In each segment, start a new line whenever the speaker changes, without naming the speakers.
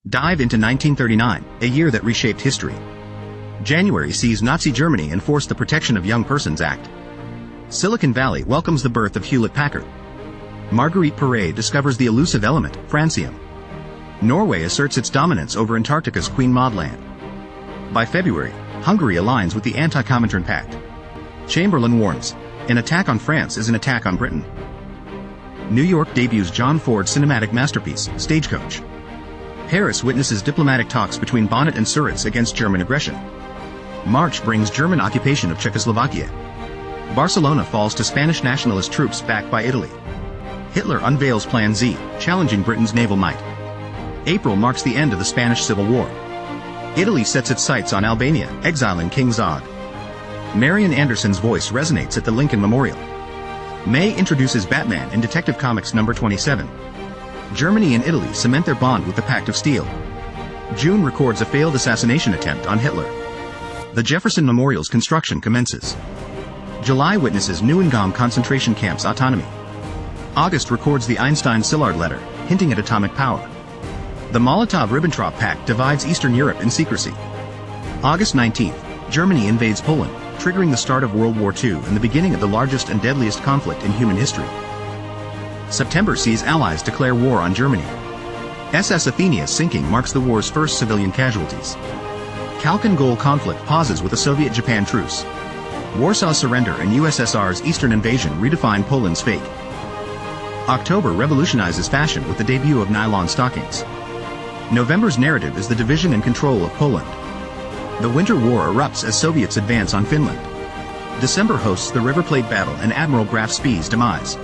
Dive into 1939, a year that reshaped history. January sees Nazi Germany enforce the Protection of Young Persons Act. Silicon Valley welcomes the birth of Hewlett-Packard. Marguerite Poré discovers the elusive element, francium. Norway asserts its dominance over Antarctica's Queen Maud Land. By February, Hungary aligns with the Anti-Comintern Pact. Chamberlain warns, an attack on France is an attack on Britain. New York debuts John Ford's cinematic masterpiece, Stagecoach. Paris witnesses diplomatic talks between Bonnet and Suretz against German aggression. March brings German occupation of Czechoslovakia. Barcelona falls to Spanish nationalist troops backed by Italy. Hitler unveils Plan Z, challenging Britain's naval might. April marks the end of the Spanish Civil War. Italy sets its sights on Albania, exiling King Zog. Marian Anderson's voice resonates at the Lincoln Memorial. May introduces Batman in Detective Comics number 27. Germany and Italy cement their bond with the Pact of Steel. June records a failed assassination attempt on Hitler. The Jefferson Memorial's construction commences. July witnesses Neuengamme concentration camp's autonomy. August records the Einstein-Szilard letter, hinting at atomic power. The Molotov-Ribbentrop Pact divides Eastern Europe in secrecy. August 19th, Germany invades Poland, triggering the start of World War II and the beginning of the largest and deadliest conflict in human history. September sees Allies declare war on Germany. SS Athenia's sinking marks the war's first civilian casualties. Khalkhin-Gol conflict pauses with a Soviet-Japan truce. Warsaw's surrender and USSR's eastern invasion redefine Poland's fate. October revolutionizes fashion with the debut of nylon stockings. November's narrative is the division and control of Poland. The Winter War erupts as Soviets advance on Finland. December hosts the River Plate battle and Admiral Graf Spee's demise.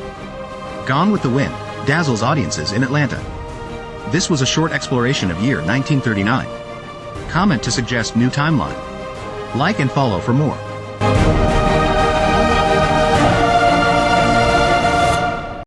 Gone with the Wind dazzles audiences in Atlanta. This was a short exploration of year 1939. Comment to suggest new timeline. Like and follow for more.